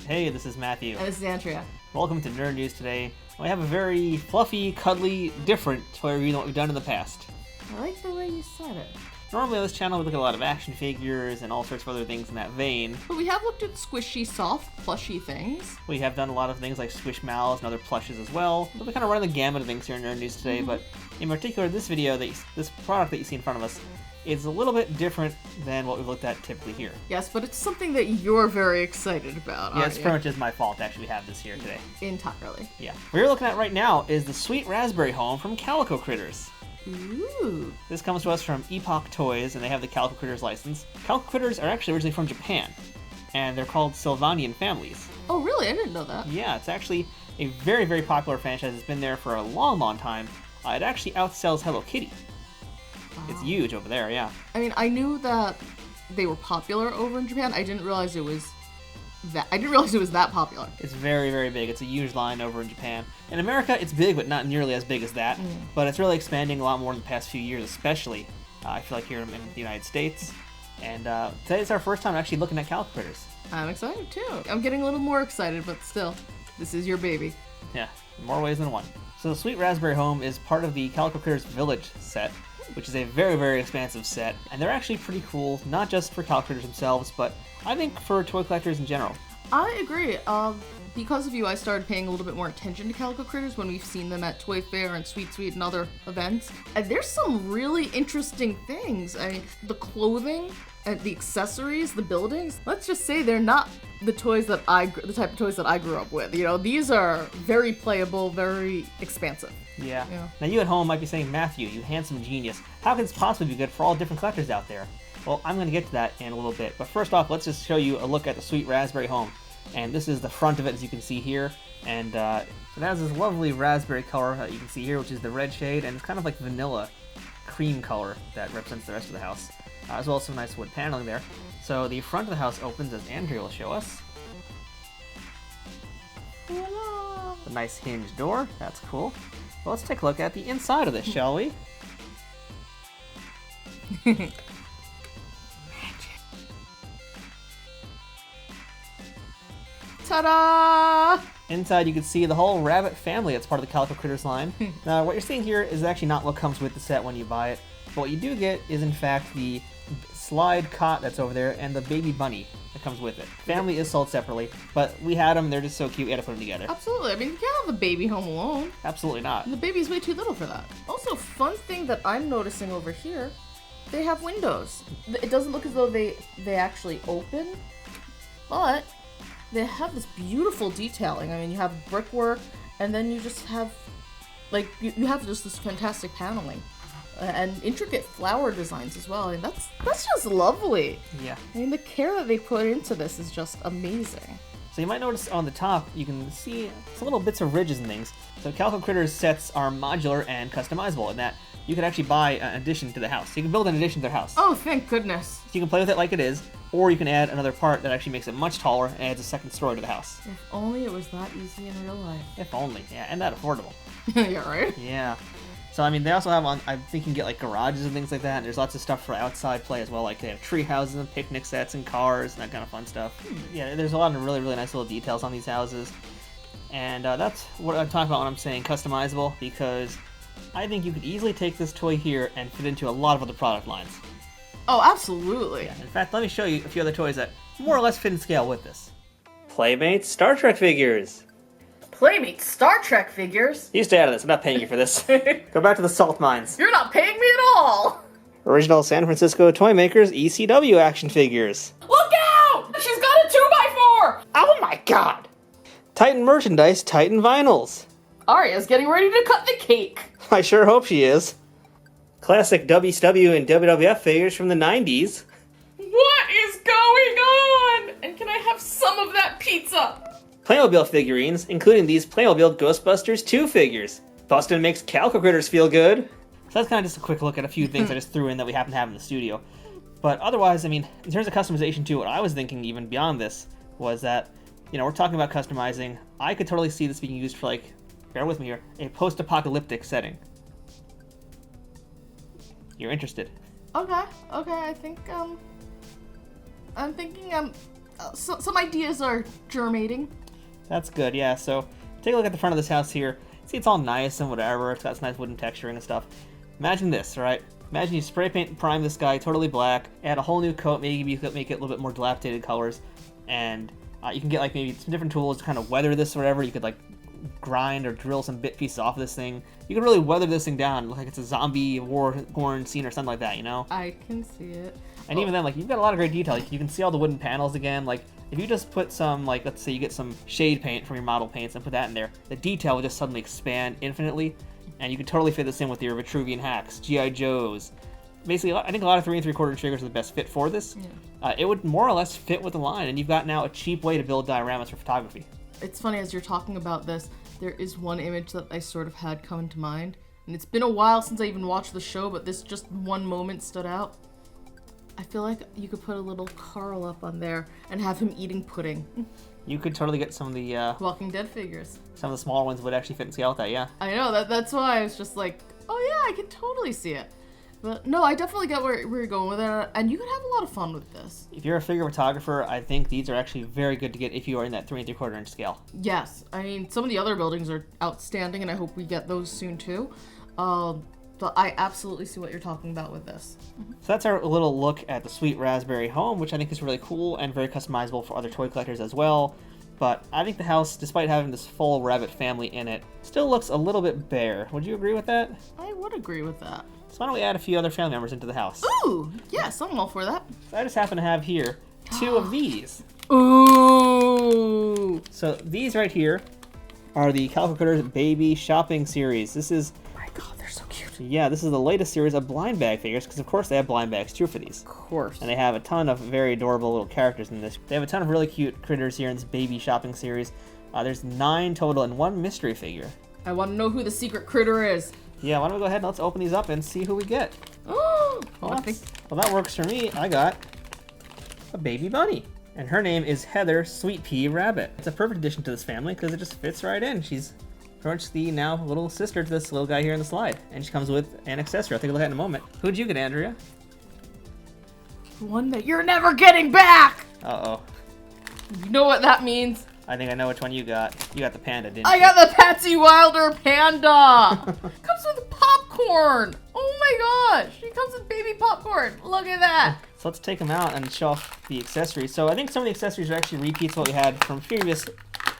Hey, this is Matthew. And this is Andrea. Welcome to Nerd News today. We have a very fluffy, cuddly, different toy review than what we've done in the past. I like the way you said it. Normally on this channel we look at a lot of action figures and all sorts of other things in that vein. But we have looked at squishy, soft, plushy things. We have done a lot of things like Squishmallows and other plushes as well. But we kind of run the gamut of things here in Nerd News today, but in particular this video, this product that you see in front of us, is a little bit different than what we've looked at typically here. Yes, but it's something that you're very excited about, Yeah, it's pretty much is my fault to actually have this here today. Entirely. Yeah. What you're looking at right now is the Sweet Raspberry Home from Calico Critters. Ooh. This comes to us from Epoch Toys, and they have the Calico Critters license. Calico Critters are actually originally from Japan, and they're called Sylvanian families. Oh, really? I didn't know that. Yeah, it's actually a very, very popular franchise. It's been there for a long, long time. It actually outsells Hello Kitty. Wow. It's huge over there, yeah. I mean, I knew that they were popular over in Japan. I didn't realize it was that popular. It's very, very big. It's a huge line over in Japan. In America, it's big, but not nearly as big as that. But it's really expanding a lot more in the past few years, especially, I feel like, here in the United States. And today's our first time actually looking at Calico Critters. I'm excited, too. I'm getting a little more excited, but still, this is your baby. Yeah, in more ways than one. So the Sweet Raspberry Home is part of the Calico Critters Village set, which is a very, very expansive set. And they're actually pretty cool, not just for Calico Critters themselves, but I think for toy collectors in general. I agree. Because of you, I started paying a little bit more attention to Calico Critters when we've seen them at Toy Fair and Sweet Sweet and other events. And there's some really interesting things. I mean, the clothing and the accessories, the buildings. Let's just say they're not the toys that the type of toys that I grew up with. You know, these are very playable, very expansive. Yeah. Now you at home might be saying, Matthew, you handsome genius, how can this possibly be good for all different collectors out there? Well, I'm going to get to that in a little bit, but first off, let's just show you a look at the Sweet Raspberry Home. And this is the front of it, as you can see here, and so it has this lovely raspberry color that you can see here, which is the red shade, and it's kind of like vanilla cream color that represents the rest of the house, as well as some nice wood paneling there. So the front of the house opens, as Andrea will show us. Voila. A nice hinged door, that's cool. Well, let's take a look at the inside of this, shall we? Ta-da! Inside you can see the whole rabbit family that's part of the Calico Critters line. Now what you're seeing here is actually not what comes with the set when you buy it, but what you do get is in fact the slide cot that's over there and the baby bunny that comes with it. Family is sold separately, but we had them, they're just so cute, we had to put them together. Absolutely. I mean, you can't have a baby home alone. Absolutely not. The baby's way too little for that. Also, fun thing that I'm noticing over here, they have windows. It doesn't look as though they actually open, but they have this beautiful detailing. I mean, you have brickwork, and then you just have, like, you have just this fantastic paneling. And intricate flower designs as well. I mean, that's just lovely. Yeah. I mean, the care that they put into this is just amazing. So you might notice on the top, you can see some little bits of ridges and things. So Calico Critters sets are modular and customizable in that you can actually buy an addition to the house. So you can build an addition to their house. Oh, thank goodness. So you can play with it like it is, or you can add another part that actually makes it much taller and adds a second story to the house. If only it was that easy in real life. If only, yeah, and that affordable. Yeah, right? Yeah. So, I mean, they also have I think you can get, like, garages and things like that, and there's lots of stuff for outside play as well, like they have tree houses and picnic sets and cars and that kind of fun stuff. Yeah, there's a lot of really, really nice little details on these houses, and that's what I'm talking about when I'm saying customizable, because I think you could easily take this toy here and fit into a lot of other product lines. Oh, absolutely. Yeah, in fact, let me show you a few other toys that more or less fit in scale with this. Playmates Star Trek figures. Playmate Star Trek figures? You stay out of this. I'm not paying you for this. Go back to the salt mines. You're not paying me at all! Original San Francisco toy makers ECW action figures. Look out! She's got a 2x4! Oh my god! Titan merchandise, Titan vinyls. Arya's getting ready to cut the cake. I sure hope she is. Classic WCW and WWF figures from the 90s. What is going on? And can I have some of that pizza? Playmobil figurines, including these Playmobil Ghostbusters 2 figures. Bustin' makes Calico Critters feel good. So that's kind of just a quick look at a few things I just threw in that we happen to have in the studio. But otherwise, I mean, in terms of customization too, what I was thinking even beyond this was that, you know, we're talking about customizing. I could totally see this being used for, like, bear with me here, a post-apocalyptic setting. You're interested. Okay, I think, I'm thinking some ideas are germinating. That's good, yeah. So take a look at the front of this house here. See, it's all nice and whatever. It's got some nice wooden texturing and stuff. Imagine this, right? Imagine you spray paint and prime this guy totally black, add a whole new coat, maybe you could make it a little bit more dilapidated colors, and you can get like maybe some different tools to kind of weather this or whatever. You could like grind or drill some bit pieces off of this thing. You can really weather this thing down, look like it's a zombie war-torn scene or something like that, you know? I can see it. And even then, like, you've got a lot of great detail. You can see all the wooden panels again. Like, if you just put some, like, let's say you get some shade paint from your model paints and put that in there, the detail will just suddenly expand infinitely, and you can totally fit this in with your Vitruvian hacks, G.I. Joes. Basically, I think a lot of 3 3/4 figures are the best fit for this. Yeah. It would more or less fit with the line, and you've got now a cheap way to build dioramas for photography. It's funny, as you're talking about this, there is one image that I sort of had come to mind, and it's been a while since I even watched the show, but this just one moment stood out. I feel like you could put a little Carl up on there and have him eating pudding. You could totally get some of the Walking Dead figures. Some of the smaller ones would actually fit and scale with that, yeah. I know, that's why I was just like, oh yeah, I can totally see it. But no, I definitely get where you're going with it, and you could have a lot of fun with this. If you're a figure photographer, I think these are actually very good to get if you are in that 3 3/4 inch scale. Yes, I mean, some of the other buildings are outstanding, and I hope we get those soon too. But I absolutely see what you're talking about with this. So that's our little look at the Sweet Raspberry home, which I think is really cool and very customizable for other toy collectors as well. But I think the house, despite having this full rabbit family in it, still looks a little bit bare. Would you agree with that? I would agree with that. So why don't we add a few other family members into the house? Ooh, yes, I'm all for that. So I just happen to have here 2 of these. Ooh. So these right here are the Calico Critters Baby Shopping Series. This is... Oh my god, they're so cute. Yeah, this is the latest series of blind bag figures, because of course they have blind bags too for these. Of course. And they have a ton of very adorable little characters in this. They have a ton of really cute critters here in this Baby Shopping Series. There's 9 total and 1 mystery figure. I want to know who the secret critter is. Yeah, why don't we go ahead and let's open these up and see who we get. Oh, Well, that works for me. I got a baby bunny. And her name is Heather Sweet Pea Rabbit. It's a perfect addition to this family because it just fits right in. She's pretty much the now little sister to this little guy here in the slide. And she comes with an accessory. I'll take a look at it in a moment. Who'd you get, Andrea? one that you're never getting back. Uh-oh. You know what that means? I think I know which one you got. You got the panda, didn't you? I got the Patsy Wilder panda. Comes with popcorn. Oh my gosh. She comes with baby popcorn. Look at that. So let's take them out and show off the accessories. So I think some of the accessories are actually repeats of what we had from previous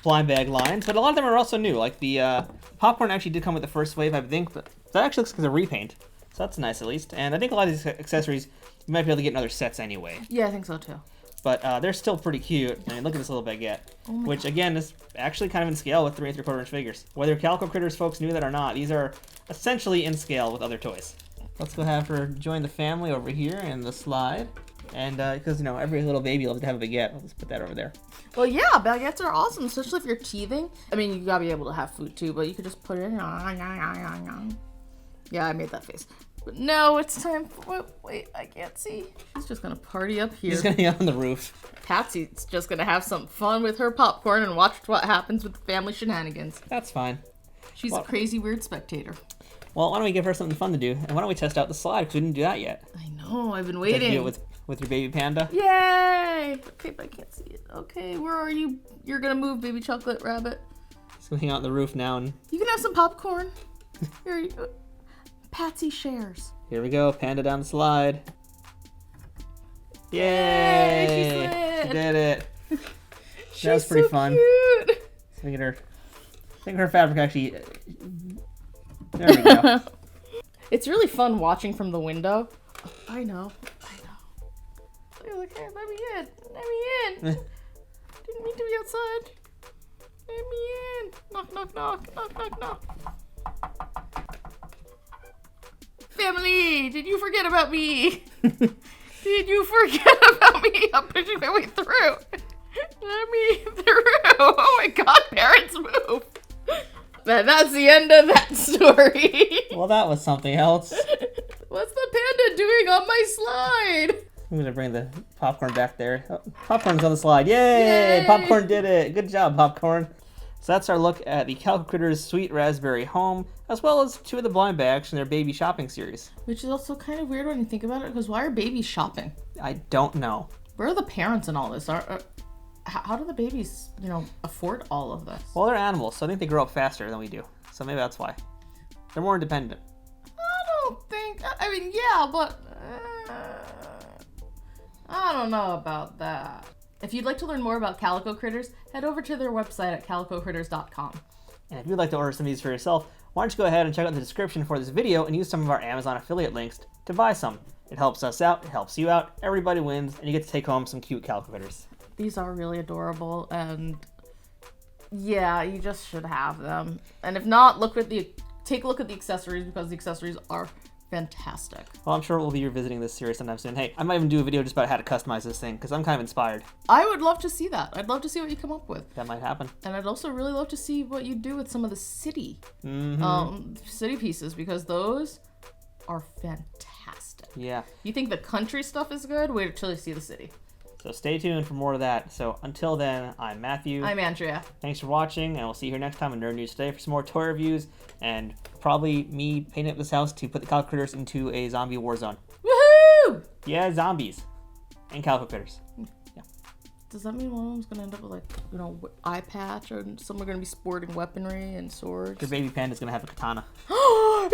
blind bag lines, but a lot of them are also new. Like the popcorn actually did come with the first wave, I think, but that actually looks like a repaint. So that's nice at least. And I think a lot of these accessories you might be able to get in other sets anyway. Yeah, I think so too. But they're still pretty cute. I mean, look at this little baguette, which again is actually kind of in scale with 3 3/4 inch figures. Whether Calico Critters folks knew that or not, these are essentially in scale with other toys. Let's go have her join the family over here in the slide. And because, you know, every little baby loves to have a baguette. Let's put that over there. Well, yeah, baguettes are awesome, especially if you're teething. I mean, you gotta be able to have food too, but you could just put it in. Yeah, I made that face. But no, it's time for... Wait, I can't see. She's just gonna party up here. She's gonna be on the roof. Patsy's just gonna have some fun with her popcorn and watch what happens with the family shenanigans. That's fine. She's a crazy, weird spectator. Well, why don't we give her something fun to do? And why don't we test out the slide? Because we didn't do that yet. I know, I've been waiting. Do it with your baby panda? Yay! Okay, but I can't see it. Okay, where are you? You're gonna move, baby chocolate rabbit. She's gonna hang out on the roof now. And you can have some popcorn. Here you go. Patsy shares. Here we go, panda down the slide. Yay! She did it. That was pretty fun. Cute. Look at her. I think her fabric actually... There we go. It's really fun watching from the window. I know. Okay, let me in. Let me in. Didn't mean to be outside. Let me in. Knock, knock, knock. Knock, knock, knock. Family, did you forget about me? Did you forget about me? I'm pushing my way through. Let me through. Oh my god, parents move. That's the end of that story. Well, that was something else. What's the panda doing on my slide? I'm gonna bring the popcorn back there. Oh, popcorn's on the slide. Yay! Popcorn did it. Good job, Popcorn. So that's our look at the Calico Critters Sweet Raspberry Home, as well as 2 of the blind bags from their baby shopping series. Which is also kind of weird when you think about it, because why are babies shopping? I don't know. Where are the parents in all this? How do the babies, afford all of this? Well, they're animals, so I think they grow up faster than we do. So maybe that's why. They're more independent. I don't think. I mean, yeah, but I don't know about that. If you'd like to learn more about Calico Critters, head over to their website at calicocritters.com. And if you'd like to order some of these for yourself, why don't you go ahead and check out the description for this video and use some of our Amazon affiliate links to buy some. It helps us out, it helps you out, everybody wins, and you get to take home some cute Calico Critters. These are really adorable, and yeah, you just should have them. And if not, take a look at the accessories, because the accessories are fantastic. Well, I'm sure we'll be revisiting this series sometime soon. Hey, I might even do a video just about how to customize this thing, because I'm kind of inspired. I would love to see that. I'd love to see what you come up with. That might happen. And I'd also really love to see what you do with some of the city pieces, because those are fantastic. Yeah. You think the country stuff is good? Wait until you see the city. So stay tuned for more of that. So until then, I'm Matthew. I'm Andrea. Thanks for watching, and we'll see you here next time on Nerd News Today for some more toy reviews, and probably me painting up this house to put the Calico Critters into a zombie war zone. Woohoo! Yeah, zombies. And Calico Critters. Yeah. Does that mean one of them's gonna end up with eye patch, or some are gonna be sporting weaponry and swords? Your baby panda's gonna have a katana. Yeah!